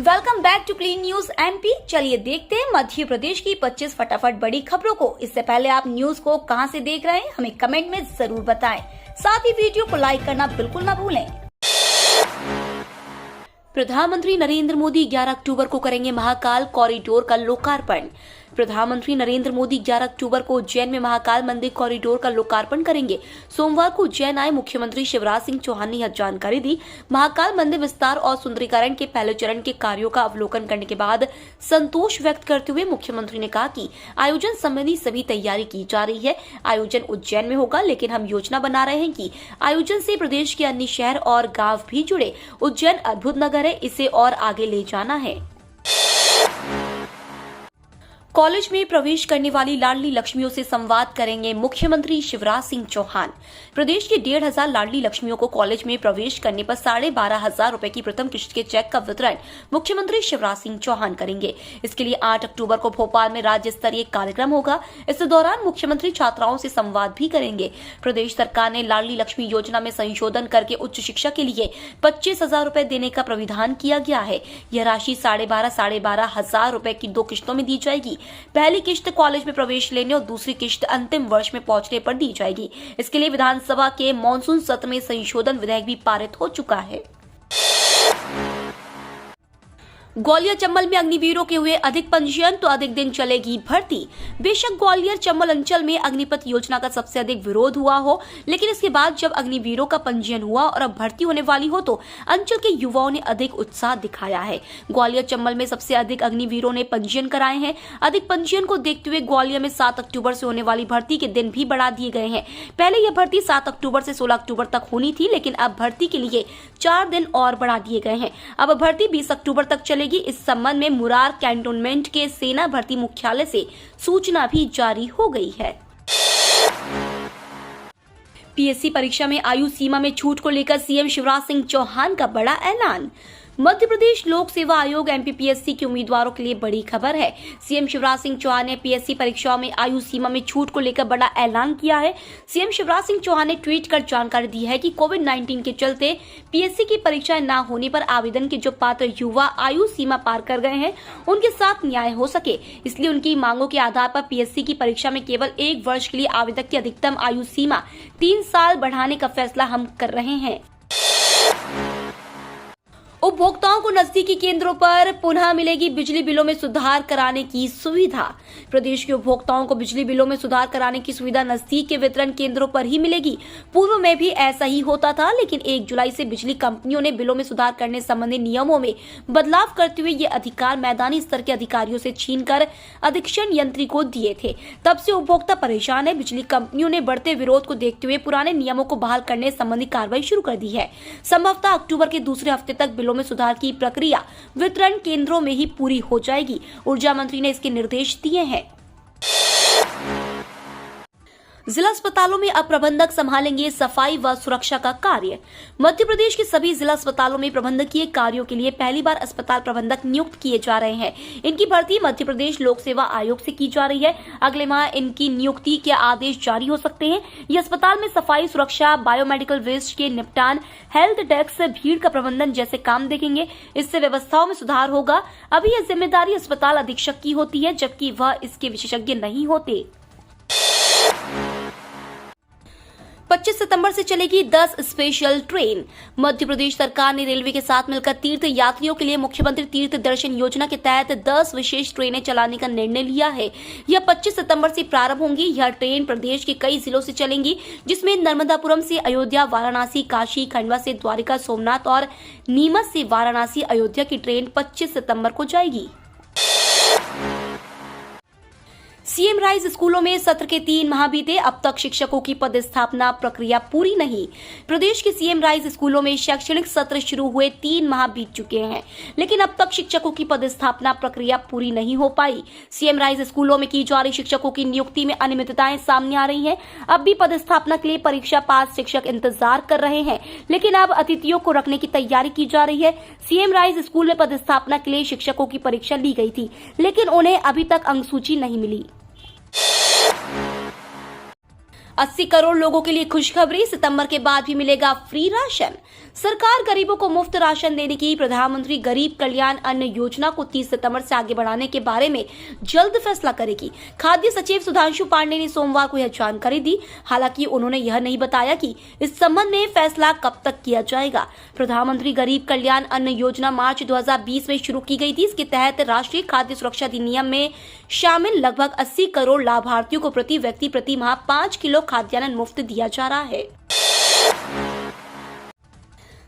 Welcome back to clean news MP. चलिए देखते हैं मध्य प्रदेश की 25 फटाफट बड़ी खबरों को। इससे पहले आप न्यूज को कहां से देख रहे हैं हमें कमेंट में जरूर बताएं। साथ ही वीडियो को लाइक करना बिल्कुल ना भूलें। प्रधानमंत्री नरेंद्र मोदी 11 अक्टूबर को करेंगे महाकाल कॉरिडोर का लोकार्पण। प्रधानमंत्री नरेंद्र मोदी 11 अक्टूबर को उज्जैन में महाकाल मंदिर कॉरिडोर का लोकार्पण करेंगे। सोमवार को उज्जैन आए मुख्यमंत्री शिवराज सिंह चौहान ने यह जानकारी दी। महाकाल मंदिर विस्तार और सुंदरीकरण के पहले चरण के कार्यों का अवलोकन करने के बाद संतोष व्यक्त करते हुए मुख्यमंत्री ने कहा कि आयोजन संबंधी सभी तैयारी की जा रही है। आयोजन उज्जैन में होगा, लेकिन हम योजना बना रहे हैं कि आयोजन से प्रदेश के अन्य शहर और गाँव भी जुड़े। उज्जैन अद्भुत नगर है, इसे और आगे ले जाना है। कॉलेज में प्रवेश करने वाली लाडली लक्ष्मियों से संवाद करेंगे मुख्यमंत्री शिवराज सिंह चौहान। प्रदेश के 1,500 लाडली लक्ष्मियों को कॉलेज में प्रवेश करने पर 12,500 रुपए की प्रथम किश्त के चेक का वितरण मुख्यमंत्री शिवराज सिंह चौहान करेंगे। इसके लिए 8 अक्टूबर को भोपाल में राज्य स्तरीय कार्यक्रम होगा। इस दौरान मुख्यमंत्री छात्राओं से संवाद भी करेंगे। प्रदेश सरकार ने लाडली लक्ष्मी योजना में संशोधन करके उच्च शिक्षा के लिए 25,000 रुपए देने का प्राविधान किया गया है। यह राशि 12,500 रुपए की 2 किश्तों में दी जाएगी। पहली किश्त कॉलेज में प्रवेश लेने और दूसरी किश्त अंतिम वर्ष में पहुंचने पर दी जाएगी। इसके लिए विधानसभा के मॉनसून सत्र में संशोधन विधेयक भी पारित हो चुका है। ग्वालियर चंबल में अग्निवीरों के हुए अधिक पंजीयन तो अधिक दिन चलेगी भर्ती। बेशक ग्वालियर चंबल अंचल में अग्निपथ योजना का सबसे अधिक विरोध हुआ हो, लेकिन इसके बाद जब अग्निवीरों का पंजीयन हुआ और अब भर्ती होने वाली हो तो अंचल के युवाओं ने अधिक उत्साह दिखाया है। ग्वालियर चंबल में सबसे अधिक अग्निवीरों ने पंजीयन कराए हैं। अधिक पंजीयन को देखते हुए ग्वालियर में 7 अक्टूबर से होने वाली भर्ती के दिन भी बढ़ा दिए गए हैं। पहले यह भर्ती 7 अक्टूबर से 16 अक्टूबर तक होनी थी, लेकिन अब भर्ती के लिए 4 दिन और बढ़ा दिए गए हैं। अब भर्ती 20 अक्टूबर तक चलेगी। इस संबंध में मुरार कैंटोनमेंट के सेना भर्ती मुख्यालय से सूचना भी जारी हो गई है। पीएससी परीक्षा में आयु सीमा में छूट को लेकर सीएम शिवराज सिंह चौहान का बड़ा ऐलान। मध्य प्रदेश लोक सेवा आयोग एमपीपीएससी के उम्मीदवारों के लिए बड़ी खबर है। सीएम शिवराज सिंह चौहान ने पीएससी परीक्षाओं में आयु सीमा में छूट को लेकर बड़ा ऐलान किया है। सीएम शिवराज सिंह चौहान ने ट्वीट कर जानकारी दी है कि कोविड-19 के चलते पीएससी की परीक्षाएं न होने पर आवेदन के जो पात्र युवा आयु सीमा पार कर गए हैं उनके साथ न्याय हो सके, इसलिए उनकी मांगों के आधार पर पीएससी की परीक्षा में केवल 1 वर्ष के लिए आवेदक की अधिकतम आयु सीमा 3 साल बढ़ाने का फैसला हम कर रहे हैं। उपभोक्ताओं को नजदीकी केंद्रों पर पुनः मिलेगी बिजली बिलों में सुधार कराने की सुविधा। प्रदेश के उपभोक्ताओं को बिजली बिलों में सुधार कराने की सुविधा नजदीक के वितरण केंद्रों पर ही मिलेगी। पूर्व में भी ऐसा ही होता था, लेकिन 1 जुलाई से बिजली कंपनियों ने बिलों में सुधार करने संबंधी नियमों में बदलाव करते हुए ये अधिकार मैदानी स्तर के अधिकारियों से छीनकर अधीक्षण यंत्री को दिए थे। तब से उपभोक्ता परेशान है। बिजली कंपनियों ने बढ़ते विरोध को देखते हुए पुराने नियमों को बहाल करने संबंधी कार्रवाई शुरू कर दी है। संभवतः अक्टूबर के दूसरे हफ्ते तक बिलों में सुधार की प्रक्रिया वितरण केंद्रों में ही पूरी हो जाएगी। ऊर्जा मंत्री ने इसके निर्देश दिए हैं। जिला अस्पतालों में अब प्रबंधक संभालेंगे सफाई व सुरक्षा का कार्य। मध्य प्रदेश के सभी जिला अस्पतालों में प्रबंधकीय कार्यों के लिए पहली बार अस्पताल प्रबंधक नियुक्त किए जा रहे हैं। इनकी भर्ती मध्य प्रदेश लोक सेवा आयोग से की जा रही है। अगले माह इनकी नियुक्ति के आदेश जारी हो सकते हैं। ये अस्पताल में सफाई, सुरक्षा, बायोमेडिकल वेस्ट के निपटान, हेल्थ डेस्क, भीड़ का प्रबंधन जैसे काम देखेंगे। इससे व्यवस्थाओं में सुधार होगा। अभी यह जिम्मेदारी अस्पताल अधीक्षक की होती है, जबकि वह इसके विशेषज्ञ नहीं होते। 25 सितंबर से चलेगी 10 स्पेशल ट्रेन। मध्य प्रदेश सरकार ने रेलवे के साथ मिलकर तीर्थ यात्रियों के लिए मुख्यमंत्री तीर्थ दर्शन योजना के तहत 10 विशेष ट्रेनें चलाने का निर्णय लिया है। यह 25 सितंबर से प्रारंभ होंगी। यह ट्रेन प्रदेश के कई जिलों से चलेंगी, जिसमें नर्मदापुरम से अयोध्या, वाराणसी, काशी, खंडवा से द्वारिका, सोमनाथ और नीमच से वाराणसी, अयोध्या की ट्रेन 25 सितंबर को जाएगी। सीएम राइज स्कूलों में सत्र के 3 माह बीते, अब तक शिक्षकों की पदस्थापना प्रक्रिया पूरी नहीं। प्रदेश के सीएम राइज स्कूलों में शैक्षणिक सत्र शुरू हुए 3 माह बीत चुके हैं, लेकिन अब तक शिक्षकों की पदस्थापना प्रक्रिया पूरी नहीं हो पाई। सीएम राइज स्कूलों में की जा रही शिक्षकों की नियुक्ति में अनियमितताएं सामने आ रही हैं। अब भी पदस्थापना के लिए परीक्षा पास शिक्षक इंतजार कर रहे हैं, लेकिन अब अतिथियों को रखने की तैयारी की जा रही है। सीएम राइज स्कूल में पदस्थापना के लिए शिक्षकों की परीक्षा ली गई थी, लेकिन उन्हें अभी तक अंक सूची नहीं मिली। 80 करोड़ लोगों के लिए खुशखबरी, सितंबर के बाद भी मिलेगा फ्री राशन। सरकार गरीबों को मुफ्त राशन देने की प्रधानमंत्री गरीब कल्याण अन्न योजना को 30 सितंबर से आगे बढ़ाने के बारे में जल्द फैसला करेगी। खाद्य सचिव सुधांशु पांडे ने सोमवार को यह जानकारी दी। हालांकि उन्होंने यह नहीं बताया कि इस संबंध में फैसला कब तक किया जाएगा। प्रधानमंत्री गरीब कल्याण अन्न योजना मार्च 2020 में शुरू की गई थी। इसके तहत राष्ट्रीय खाद्य सुरक्षा अधिनियम में शामिल लगभग 80 करोड़ लाभार्थियों को प्रति व्यक्ति प्रति माह 5 किलो खाद्यान्न मुफ्त दिया जा रहा है।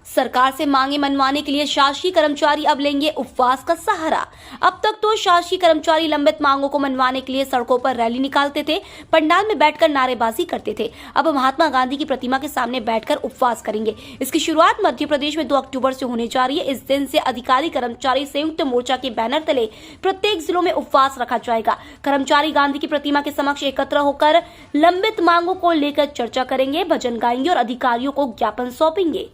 सरकार से मांगे मनवाने के लिए शासकीय कर्मचारी अब लेंगे उपवास का सहारा। अब तक तो शासकीय कर्मचारी लंबित मांगों को मनवाने के लिए सड़कों पर रैली निकालते थे, पंडाल में बैठकर नारेबाजी करते थे। अब महात्मा गांधी की प्रतिमा के सामने बैठकर उपवास करेंगे। इसकी शुरुआत मध्य प्रदेश में 2 अक्टूबर से होने जा रही है। इस दिन से अधिकारी कर्मचारी संयुक्त मोर्चा के बैनर तले प्रत्येक जिलों में उपवास रखा जाएगा। कर्मचारी गांधी की प्रतिमा के समक्ष एकत्र होकर लंबित मांगों को लेकर चर्चा करेंगे, भजन गाएंगे और अधिकारियों को ज्ञापन सौंपेंगे।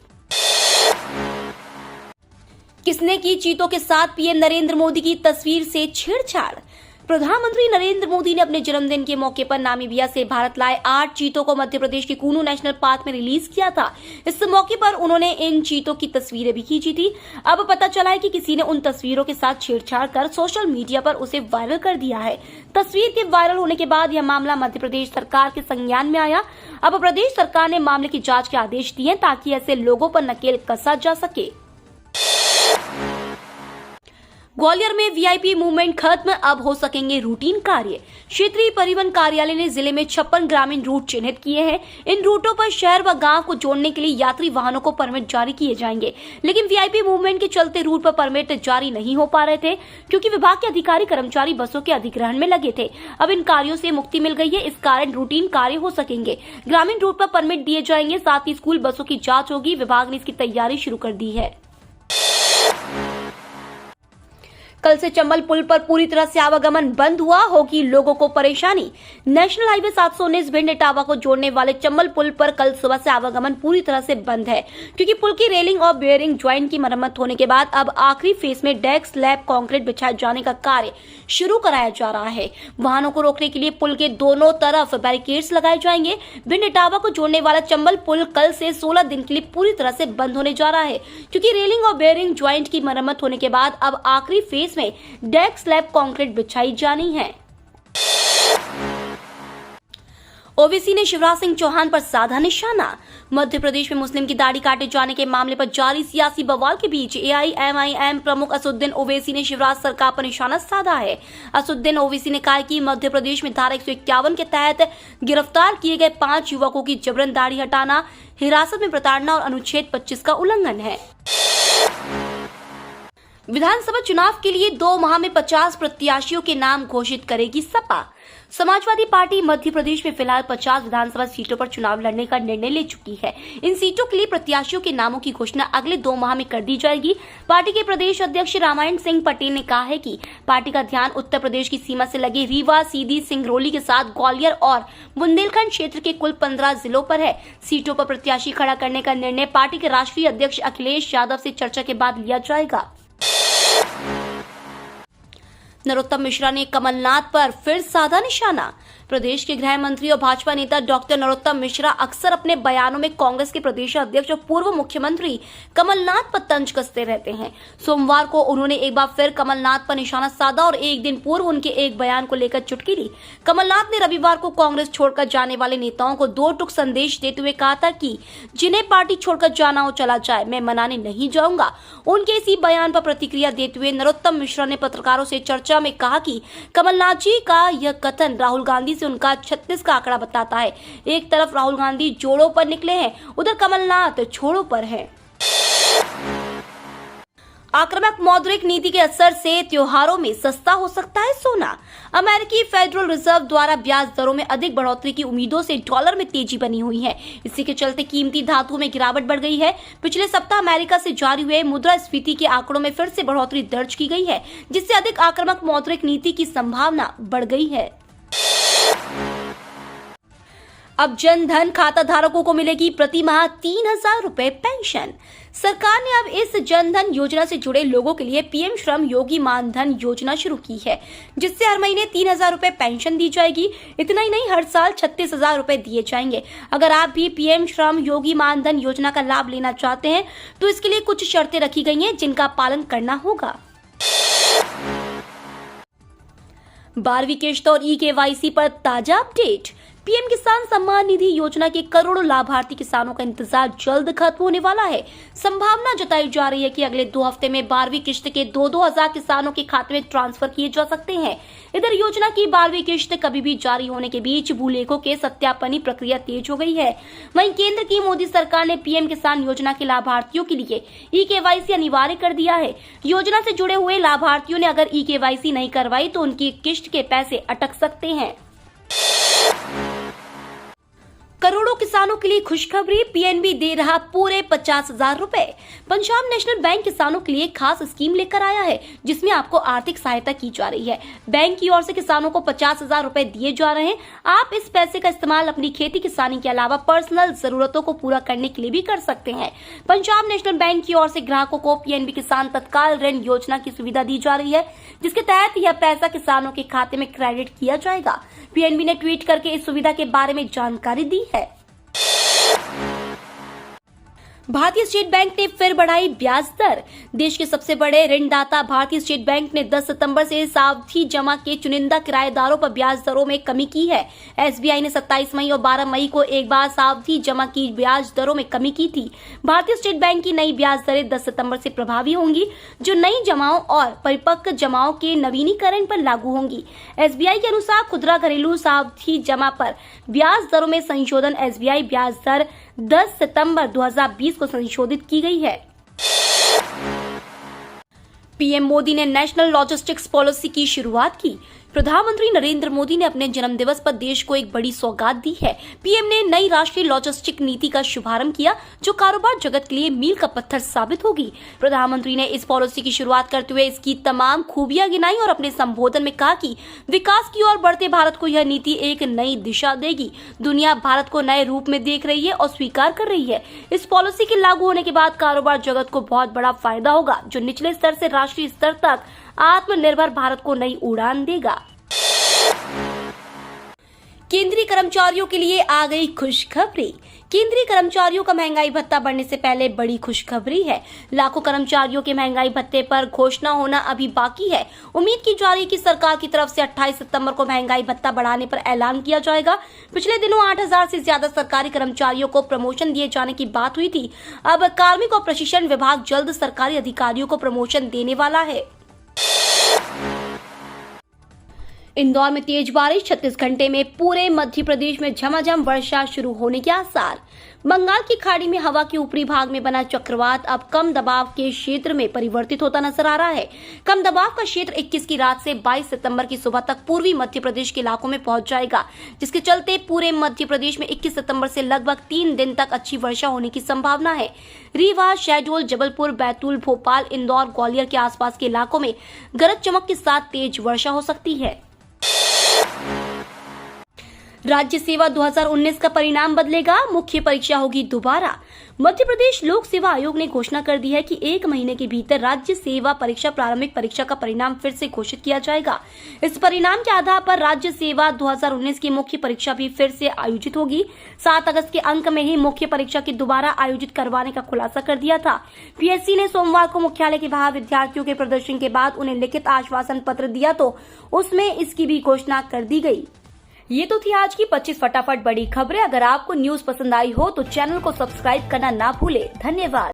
किसने की चीतों के साथ पीएम नरेंद्र मोदी की तस्वीर से छेड़छाड़। प्रधानमंत्री नरेंद्र मोदी ने अपने जन्मदिन के मौके पर नामीबिया से भारत लाए 8 चीतों को मध्य प्रदेश के कूनू नेशनल पार्क में रिलीज किया था। इस मौके पर उन्होंने इन चीतों की तस्वीरें भी खींची थी। अब पता चला है कि किसी ने उन तस्वीरों के साथ छेड़छाड़ कर सोशल मीडिया पर उसे वायरल कर दिया है। तस्वीर के वायरल होने के बाद यह मामला मध्य प्रदेश सरकार के संज्ञान में आया। अब प्रदेश सरकार ने मामले की जाँच के आदेश दिए ताकि ऐसे लोगों पर नकेल कसा जा सके। ग्वालियर में वीआईपी मूवमेंट खत्म, अब हो सकेंगे रूटीन कार्य। क्षेत्रीय परिवहन कार्यालय ने जिले में 56 ग्रामीण रूट चिन्हित किए हैं। इन रूटों पर शहर व गांव को जोड़ने के लिए यात्री वाहनों को परमिट जारी किए जाएंगे, लेकिन वीआईपी मूवमेंट के चलते रूट पर परमिट जारी नहीं हो पा रहे थे क्योंकि विभाग के अधिकारी कर्मचारी बसों के अधिग्रहण में लगे थे। अब इन कार्यों से मुक्ति मिल गई है, इस कारण रूटीन कार्य हो सकेंगे। ग्रामीण रूट पर परमिट दिए जाएंगे, साथ ही स्कूल बसों की जाँच होगी। विभाग ने इसकी तैयारी शुरू कर दी है। कल से चंबल पुल पर पूरी तरह से आवागमन बंद हुआ, होगी लोगों को परेशानी। नेशनल हाईवे 719 भिंड इटावा को जोड़ने वाले चंबल पुल पर कल सुबह से आवागमन पूरी तरह से बंद है क्योंकि पुल की रेलिंग और बेयरिंग ज्वाइंट की मरम्मत होने के बाद अब आखिरी फेज में डेक स्लैब कंक्रीट बिछाए जाने का कार्य शुरू कराया जा रहा है। वाहनों को रोकने के लिए पुल के दोनों तरफ बैरिकेड्स लगाए जाएंगे। भिंड इटावा को जोड़ने वाला चंबल पुल कल से 16 दिन के लिए पूरी तरह से बंद होने जा रहा है क्योंकि रेलिंग और बेयरिंग ज्वाइंट की मरम्मत होने के बाद अब आखिरी फेज में डेक स्लैब कंक्रीट बिछाई जानी है। ओवैसी ने शिवराज सिंह चौहान पर साधा निशाना। मध्य प्रदेश में मुस्लिम की दाढ़ी काटे जाने के मामले पर जारी सियासी बवाल के बीच एआईएमआईएम प्रमुख असदुद्दीन ओवैसी ने शिवराज सरकार पर निशाना साधा है। असदुद्दीन ओवैसी ने कहा कि मध्य प्रदेश में धारा 151 के तहत गिरफ्तार किए गए 5 युवकों की जबरन दाढ़ी हटाना, हिरासत में प्रताड़ना और अनुच्छेद 25 का उल्लंघन है। विधानसभा चुनाव के लिए 2 माह में 50 प्रत्याशियों के नाम घोषित करेगी सपा। समाजवादी पार्टी मध्य प्रदेश में फिलहाल 50 विधानसभा सीटों पर चुनाव लड़ने का निर्णय ले चुकी है। इन सीटों के लिए प्रत्याशियों के नामों की घोषणा अगले 2 माह में कर दी जाएगी। पार्टी के प्रदेश अध्यक्ष रामायण सिंह पटेल ने कहा है कि पार्टी का ध्यान उत्तर प्रदेश की सीमा से लगे रीवा, सीधी, सिंगरौली के साथ ग्वालियर और बुंदेलखंड क्षेत्र के कुल 15 जिलों पर है। सीटों पर प्रत्याशी खड़ा करने का निर्णय पार्टी के राष्ट्रीय अध्यक्ष अखिलेश यादव से चर्चा के बाद लिया जाएगा। नरोत्तम मिश्रा ने कमलनाथ पर फिर साधा निशाना। प्रदेश के गृह मंत्री और भाजपा नेता डॉक्टर नरोत्तम मिश्रा अक्सर अपने बयानों में कांग्रेस के प्रदेश अध्यक्ष और पूर्व मुख्यमंत्री कमलनाथ पर तंज कसते रहते हैं। सोमवार को उन्होंने एक बार फिर कमलनाथ पर निशाना साधा और एक दिन पूर्व उनके एक बयान को लेकर चुटकी ली। कमलनाथ ने रविवार को कांग्रेस छोड़कर जाने वाले नेताओं को 2 टूक संदेश देते हुए कहा था कि जिन्हें पार्टी छोड़कर जाना हो चला जाए, मैं मनाने नहीं जाऊंगा। उनके इसी बयान पर प्रतिक्रिया देते हुए नरोत्तम मिश्रा ने पत्रकारों से चर्चा में कहा कि कमलनाथ जी का यह कथन राहुल गांधी से उनका 36 का आंकड़ा बताता है। एक तरफ राहुल गांधी जोड़ों पर निकले हैं, उधर कमलनाथ छोड़ों पर हैं। आक्रामक मौद्रिक नीति के असर से त्योहारों में सस्ता हो सकता है सोना। अमेरिकी फेडरल रिजर्व द्वारा ब्याज दरों में अधिक बढ़ोतरी की उम्मीदों से डॉलर में तेजी बनी हुई है। इसी के चलते कीमती धातुओं में गिरावट बढ़ गई है। पिछले सप्ताह अमेरिका से जारी हुए मुद्रास्फीति के आंकड़ों में फिर से बढ़ोतरी दर्ज की गई है, जिससे अधिक आक्रामक मौद्रिक नीति की संभावना बढ़ गई है। अब जन धन खाता धारकों को मिलेगी प्रति माह 3,000 रुपए पेंशन। सरकार ने अब इस जन धन योजना से जुड़े लोगों के लिए पीएम श्रम योगी मानधन योजना शुरू की है, जिससे हर महीने 3,000 रुपए पेंशन दी जाएगी। इतना ही नहीं, हर साल 36,000 रुपए दिए जाएंगे। अगर आप भी पीएम श्रम योगी मानधन योजना का लाभ लेना चाहते हैं तो इसके लिए कुछ शर्तें रखी गई हैं, जिनका पालन करना होगा। 12वीं किश्त और ई-केवाईसी पर ताजा अपडेट। पीएम किसान सम्मान निधि योजना के करोड़ों लाभार्थी किसानों का इंतजार जल्द खत्म होने वाला है। संभावना जताई जा रही है कि अगले 2 हफ्ते में 12वीं किश्त के 2-2 हजार किसानों के खाते में ट्रांसफर किए जा सकते हैं। इधर योजना की 12वीं किश्त कभी भी जारी होने के बीच भूलेखों के सत्यापन प्रक्रिया तेज हो गई है। वहीं केंद्र की मोदी सरकार ने पीएम किसान योजना के लाभार्थियों के लिए ई-केवाईसी अनिवार्य कर दिया है। योजना से जुड़े हुए लाभार्थियों ने अगर ई-केवाईसी नहीं करवाई तो उनकी किश्त के पैसे अटक सकते हैं। करोड़ों किसानों के लिए खुशखबरी, पीएनबी दे रहा पूरे 50,000 रुपए। पंजाब नेशनल बैंक किसानों के लिए खास स्कीम लेकर आया है, जिसमें आपको आर्थिक सहायता की जा रही है। बैंक की ओर से किसानों को 50,000 रुपए दिए जा रहे हैं। आप इस पैसे का इस्तेमाल अपनी खेती किसानी के अलावा पर्सनल जरूरतों को पूरा करने के लिए भी कर सकते हैं। पंजाब नेशनल बैंक की ओर से ग्राहकों को पीएनबी किसान तत्काल ऋण योजना की सुविधा दी जा रही है, जिसके तहत यह पैसा किसानों के खाते में क्रेडिट किया जाएगा। पीएनबी ने ट्वीट करके इस सुविधा के बारे में जानकारी दी है। भारतीय स्टेट बैंक ने फिर बढ़ाई ब्याज दर। देश के सबसे बड़े ऋणदाता भारतीय स्टेट बैंक ने 10 सितंबर से सावधि जमा के चुनिंदा किराएदारों पर ब्याज दरों में कमी की है। एसबीआई ने 27 मई और 12 मई को एक बार सावधि जमा की ब्याज दरों में कमी की थी। भारतीय स्टेट बैंक की नई ब्याज दरें 10 सितंबर से प्रभावी होंगी, जो नई जमाओं और परिपक्व जमाओं के नवीनीकरण पर लागू होंगी। एसबीआई के अनुसार खुदरा घरेलू सावधि जमा पर ब्याज दरों में संशोधन एसबीआई ब्याज दर 10 सितंबर 2020 को संशोधित की गई है। पीएम मोदी ने नेशनल लॉजिस्टिक्स पॉलिसी की शुरुआत की। प्रधानमंत्री नरेंद्र मोदी ने अपने जन्मदिवस पर देश को एक बड़ी सौगात दी है। पीएम ने नई राष्ट्रीय लॉजिस्टिक नीति का शुभारंभ किया, जो कारोबार जगत के लिए मील का पत्थर साबित होगी। प्रधानमंत्री ने इस पॉलिसी की शुरुआत करते हुए इसकी तमाम खूबियां गिनाई और अपने संबोधन में कहा कि विकास की ओर बढ़ते भारत को यह नीति एक नई दिशा देगी। दुनिया भारत को नए रूप में देख रही है और स्वीकार कर रही है। इस पॉलिसी के लागू होने के बाद कारोबार जगत को बहुत बड़ा फायदा होगा, जो निचले स्तर से राष्ट्रीय स्तर तक आत्मनिर्भर भारत को नई उड़ान देगा। केंद्रीय कर्मचारियों के लिए आ गई खुशखबरी। केंद्रीय कर्मचारियों का महंगाई भत्ता बढ़ने से पहले बड़ी खुशखबरी है। लाखों कर्मचारियों के महंगाई भत्ते पर घोषणा होना अभी बाकी है। उम्मीद की जा रही है कि सरकार की तरफ से 28 सितंबर को महंगाई भत्ता बढ़ाने पर ऐलान किया जाएगा। पिछले दिनों 8,000 से ज्यादा सरकारी कर्मचारियों को प्रमोशन दिए जाने की बात हुई थी। अब कार्मिक और प्रशिक्षण विभाग जल्द सरकारी अधिकारियों को प्रमोशन देने वाला है। इंदौर में तेज बारिश, 36 घंटे में पूरे मध्य प्रदेश में झमाझम वर्षा शुरू होने के आसार। बंगाल की खाड़ी में हवा के ऊपरी भाग में बना चक्रवात अब कम दबाव के क्षेत्र में परिवर्तित होता नजर आ रहा है। कम दबाव का क्षेत्र 21 की रात से 22 सितंबर की सुबह तक पूर्वी मध्य प्रदेश के इलाकों में पहुंच जाएगा, जिसके चलते पूरे मध्य प्रदेश में 21 सितंबर से लगभग 3 दिन तक अच्छी वर्षा होने की संभावना है। रीवा, शहडोल, जबलपुर, बैतूल, भोपाल, इंदौर, ग्वालियर के आसपास के इलाकों में गरज चमक के साथ तेज वर्षा हो सकती है। राज्य सेवा 2019 का परिणाम बदलेगा, मुख्य परीक्षा होगी दोबारा। मध्य प्रदेश लोक सेवा आयोग ने घोषणा कर दी है कि 1 महीने के भीतर राज्य सेवा परीक्षा प्रारंभिक परीक्षा का परिणाम फिर से घोषित किया जाएगा। इस परिणाम के आधार पर राज्य सेवा 2019 की मुख्य परीक्षा भी फिर से आयोजित होगी। 7 अगस्त के अंक में ही मुख्य परीक्षा की दोबारा आयोजित करवाने का खुलासा कर दिया था। पीएससी ने सोमवार को मुख्यालय के बाहर विद्यार्थियों के प्रदर्शन के बाद उन्हें लिखित आश्वासन पत्र दिया, तो उसमें इसकी भी घोषणा कर दी गई। ये तो थी आज की 25 फटाफट बड़ी खबरें। अगर आपको न्यूज पसंद आई हो तो चैनल को सब्सक्राइब करना ना भूले। धन्यवाद।